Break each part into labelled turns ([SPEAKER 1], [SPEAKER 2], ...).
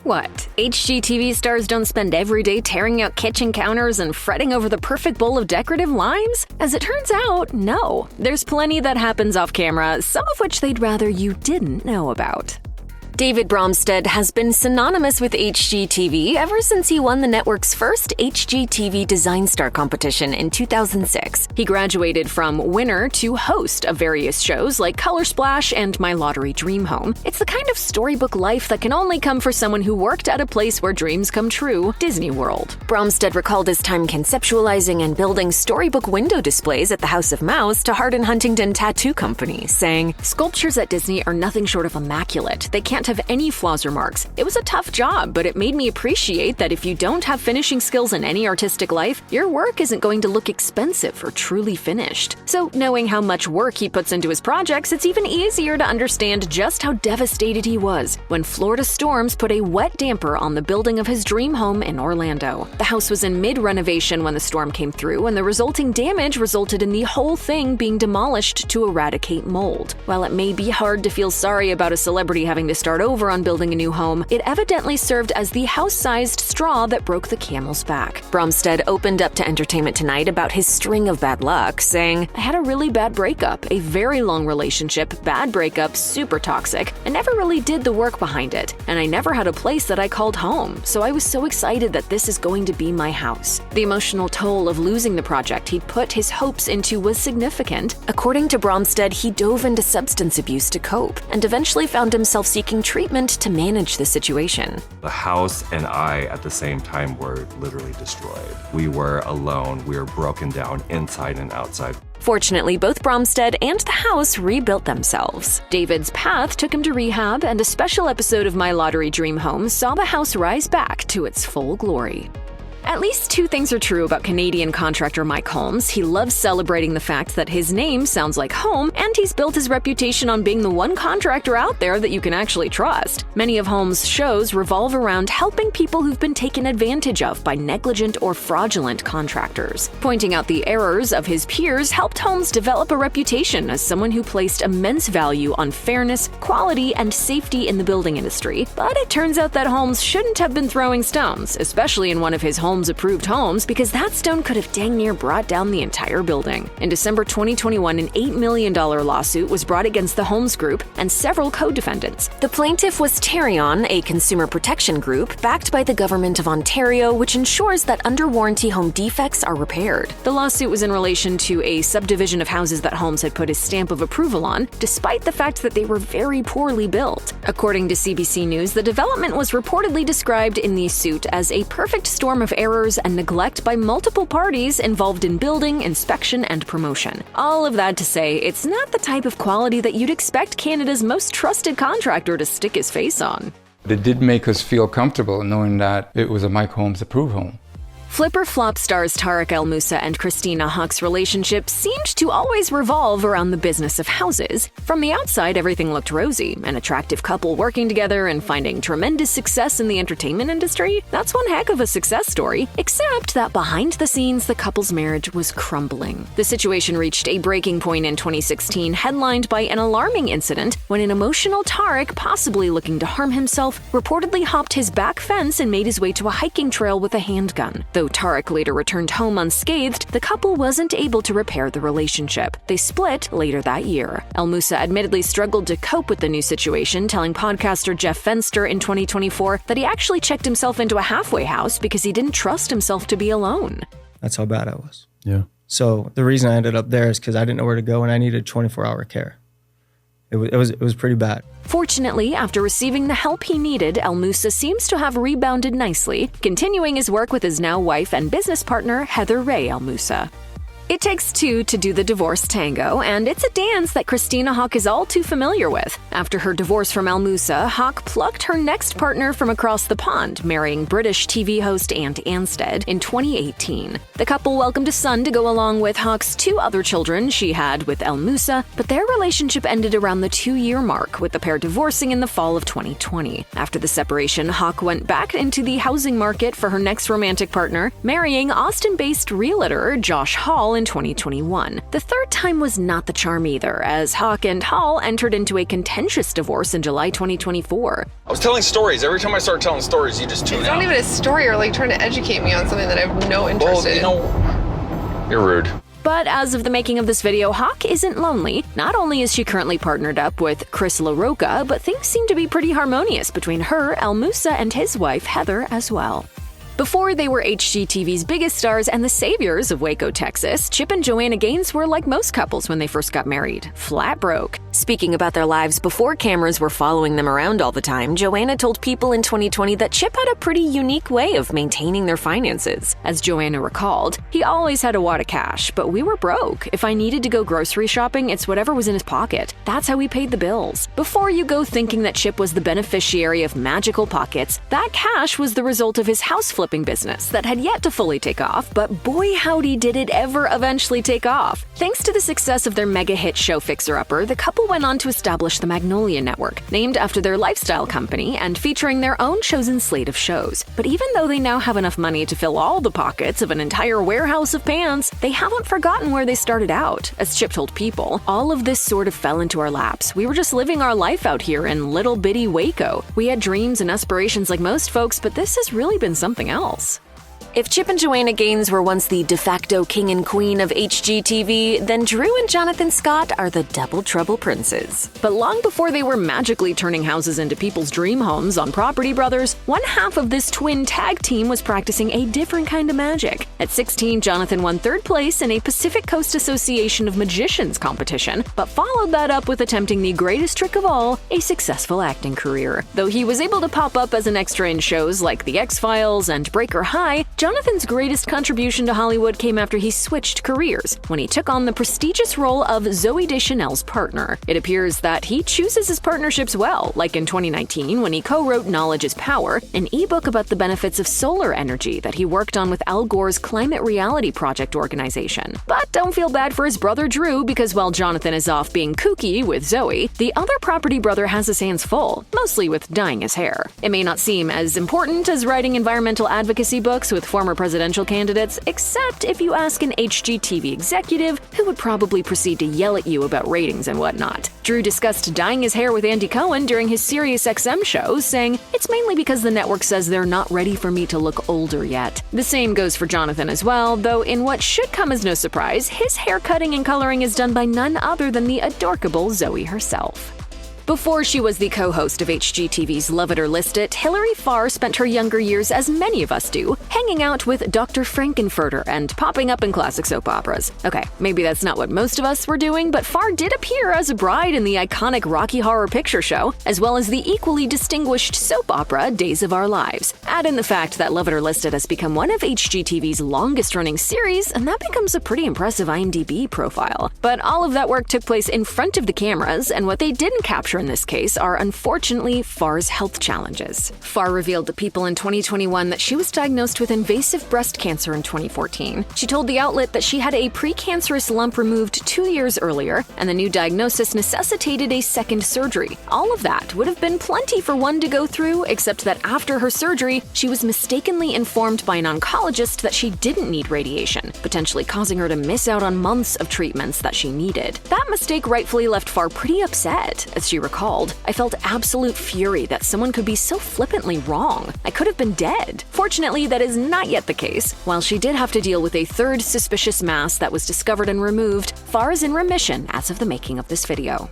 [SPEAKER 1] What? HGTV stars don't spend every day tearing out kitchen counters and fretting over the perfect bowl of decorative limes? As it turns out, no. There's plenty that happens off camera, some of which they'd rather you didn't know about. David Bromstad has been synonymous with HGTV ever since he won the network's first HGTV Design Star competition in 2006. He graduated from winner to host of various shows like Color Splash and My Lottery Dream Home. It's the kind of storybook life that can only come for someone who worked at a place where dreams come true, Disney World. Bromstad recalled his time conceptualizing and building storybook window displays at the House of Mouse to Hardin Huntington Tattoo Company, saying, "Sculptures at Disney are nothing short of immaculate. They can't have any flaws or marks. It was a tough job, but it made me appreciate that if you don't have finishing skills in any artistic life, your work isn't going to look expensive or truly finished." So knowing how much work he puts into his projects, it's even easier to understand just how devastated he was when Florida storms put a wet damper on the building of his dream home in Orlando. The house was in mid-renovation when the storm came through, and the resulting damage resulted in the whole thing being demolished to eradicate mold. While it may be hard to feel sorry about a celebrity having to start over on building a new home, it evidently served as the house-sized straw that broke the camel's back. Bromstad opened up to Entertainment Tonight about his string of bad luck, saying, "I had a really bad breakup, a very long relationship, bad breakup, super toxic. I never really did the work behind it, and I never had a place that I called home, so I was so excited that this is going to be my house." The emotional toll of losing the project he'd put his hopes into was significant. According to Bromstad, he dove into substance abuse to cope, and eventually found himself seeking treatment to manage the situation.
[SPEAKER 2] The house and I at the same time were literally destroyed. We were alone. We were broken down inside and outside.
[SPEAKER 1] Fortunately, both Bromstad and the house rebuilt themselves. David's path took him to rehab, and a special episode of My Lottery Dream Home saw the house rise back to its full glory. At least two things are true about Canadian contractor Mike Holmes. He loves celebrating the fact that his name sounds like home, and he's built his reputation on being the one contractor out there that you can actually trust. Many of Holmes' shows revolve around helping people who've been taken advantage of by negligent or fraudulent contractors. Pointing out the errors of his peers helped Holmes develop a reputation as someone who placed immense value on fairness, quality, and safety in the building industry. But it turns out that Holmes shouldn't have been throwing stones, especially in one of his Holmes-approved homes, because that stone could have dang near brought down the entire building. In December 2021, an $8 million lawsuit was brought against the Holmes Group and several co-defendants. The plaintiff was Tarion, a consumer protection group backed by the Government of Ontario, which ensures that under-warranty home defects are repaired. The lawsuit was in relation to a subdivision of houses that Holmes had put his stamp of approval on, despite the fact that they were very poorly built. According to CBC News, the development was reportedly described in the suit as a perfect storm of errors and neglect by multiple parties involved in building, inspection, and promotion. All of that to say, it's not the type of quality that you'd expect Canada's most trusted contractor to stick his face on.
[SPEAKER 3] It did make us feel comfortable knowing that it was a Mike Holmes approved home.
[SPEAKER 1] Flipper Flop stars Tarek El Moussa and Christina Haack's relationship seemed to always revolve around the business of houses. From the outside, everything looked rosy, an attractive couple working together and finding tremendous success in the entertainment industry. That's one heck of a success story, except that behind the scenes, the couple's marriage was crumbling. The situation reached a breaking point in 2016, headlined by an alarming incident when an emotional Tarek, possibly looking to harm himself, reportedly hopped his back fence and made his way to a hiking trail with a handgun. Though Tarek later returned home unscathed, the couple wasn't able to repair the relationship. They split later that year. El Moussa admittedly struggled to cope with the new situation, telling podcaster Jeff Fenster in 2024 that he actually checked himself into a halfway house because he didn't trust himself to be alone.
[SPEAKER 4] That's how bad I was.
[SPEAKER 5] Yeah.
[SPEAKER 4] So the reason I ended up there is because I didn't know where to go and I needed 24-hour care. It was pretty bad.
[SPEAKER 1] Fortunately, after receiving the help he needed, El Moussa seems to have rebounded nicely, continuing his work with his now wife and business partner, Heather Ray El Moussa. It takes two to do the divorce tango, and it's a dance that Christina Haack is all too familiar with. After her divorce from El Moussa, Haack plucked her next partner from across the pond, marrying British TV host Ant Anstead in 2018. The couple welcomed a son to go along with Haack's two other children she had with El Moussa, but their relationship ended around the 2-year mark, with the pair divorcing in the fall of 2020. After the separation, Haack went back into the housing market for her next romantic partner, marrying Austin-based realtor Josh Hall in 2021. The third time was not the charm either, as Haack and Hall entered into a contentious divorce in July 2024.
[SPEAKER 5] I was telling stories. Every time I start telling stories, you just tune out.
[SPEAKER 6] It's not even a story. You're like trying to educate me on something that I have no interest in.
[SPEAKER 5] You're rude.
[SPEAKER 1] But as of the making of this video, Haack isn't lonely. Not only is she currently partnered up with Chris LaRocca, but things seem to be pretty harmonious between her, El Moussa, and his wife, Heather, as well. Before they were HGTV's biggest stars and the saviors of Waco, Texas, Chip and Joanna Gaines were like most couples when they first got married, flat broke. Speaking about their lives before cameras were following them around all the time, Joanna told People in 2020 that Chip had a pretty unique way of maintaining their finances. As Joanna recalled, he always had a wad of cash, but we were broke. If I needed to go grocery shopping, it's whatever was in his pocket. That's how we paid the bills. Before you go thinking that Chip was the beneficiary of magical pockets, that cash was the result of his house flipping business that had yet to fully take off, but boy howdy did it ever eventually take off. Thanks to the success of their mega hit show Fixer Upper, the couple went on to establish the Magnolia Network, named after their lifestyle company and featuring their own chosen slate of shows. But even though they now have enough money to fill all the pockets of an entire warehouse of pants, they haven't forgotten where they started out. As Chip told People, all of this sort of fell into our laps. We were just living our life out here in little bitty Waco. We had dreams and aspirations like most folks, but this has really been something else. If Chip and Joanna Gaines were once the de facto king and queen of HGTV, then Drew and Jonathan Scott are the double trouble princes. But long before they were magically turning houses into people's dream homes on Property Brothers, one half of this twin tag team was practicing a different kind of magic. At 16, Jonathan won third place in a Pacific Coast Association of Magicians competition, but followed that up with attempting the greatest trick of all, a successful acting career. Though he was able to pop up as an extra in shows like The X-Files and Breaker High, Jonathan's greatest contribution to Hollywood came after he switched careers, when he took on the prestigious role of Zooey Deschanel's partner. It appears that he chooses his partnerships well, like in 2019 when he co-wrote Knowledge is Power, an ebook about the benefits of solar energy that he worked on with Al Gore's Climate Reality Project organization. But don't feel bad for his brother Drew, because while Jonathan is off being kooky with Zooey, the other Property brother has his hands full, mostly with dyeing his hair. It may not seem as important as writing environmental advocacy books with former presidential candidates, except if you ask an HGTV executive who would probably proceed to yell at you about ratings and whatnot. Drew discussed dyeing his hair with Andy Cohen during his SiriusXM show, saying, "It's mainly because the network says they're not ready for me to look older yet." The same goes for Jonathan as well, though in what should come as no surprise, his hair cutting and coloring is done by none other than the adorable Zooey herself. Before she was the co-host of HGTV's Love It or List It, Hilary Farr spent her younger years, as many of us do, hanging out with Dr. Frankenfurter and popping up in classic soap operas. Okay, maybe that's not what most of us were doing, but Farr did appear as a bride in the iconic Rocky Horror Picture Show, as well as the equally distinguished soap opera Days of Our Lives. Add in the fact that Love It or List It has become one of HGTV's longest-running series, and that becomes a pretty impressive IMDb profile. But all of that work took place in front of the cameras, and what they didn't capture in this case are unfortunately Farr's health challenges. Farr revealed to People in 2021 that she was diagnosed with invasive breast cancer in 2014. She told the outlet that she had a precancerous lump removed 2 years earlier, and the new diagnosis necessitated a second surgery. All of that would have been plenty for one to go through, except that after her surgery, she was mistakenly informed by an oncologist that she didn't need radiation, potentially causing her to miss out on months of treatments that she needed. That mistake rightfully left Farr pretty upset. As she recalled, "I felt absolute fury that someone could be so flippantly wrong. I could have been dead." Fortunately, that is not yet the case. While she did have to deal with a third suspicious mass that was discovered and removed, Farr is in remission as of the making of this video.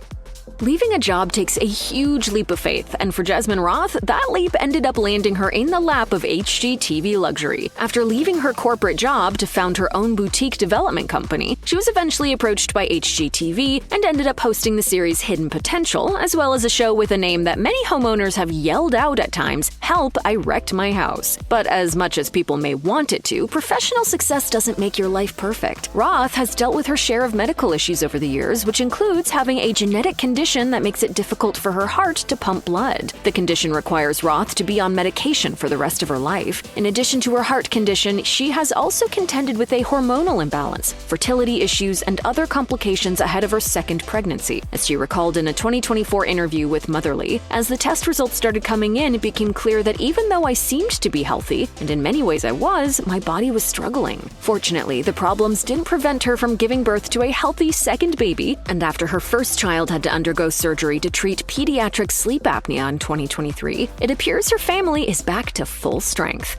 [SPEAKER 1] Leaving a job takes a huge leap of faith, and for Jasmine Roth, that leap ended up landing her in the lap of HGTV luxury. After leaving her corporate job to found her own boutique development company, she was eventually approached by HGTV and ended up hosting the series Hidden Potential, as well as a show with a name that many homeowners have yelled out at times, "Help, I wrecked my house." But as much as people may want it to, professional success doesn't make your life perfect. Roth has dealt with her share of medical issues over the years, which includes having a genetic condition condition that makes it difficult for her heart to pump blood. The condition requires Roth to be on medication for the rest of her life. In addition to her heart condition, she has also contended with a hormonal imbalance, fertility issues, and other complications ahead of her second pregnancy. As she recalled in a 2024 interview with Motherly, as the test results started coming in, it became clear that even though I seemed to be healthy, and in many ways I was, my body was struggling. Fortunately, the problems didn't prevent her from giving birth to a healthy second baby, and after her first child had to undergo surgery to treat pediatric sleep apnea in 2023, it appears her family is back to full strength.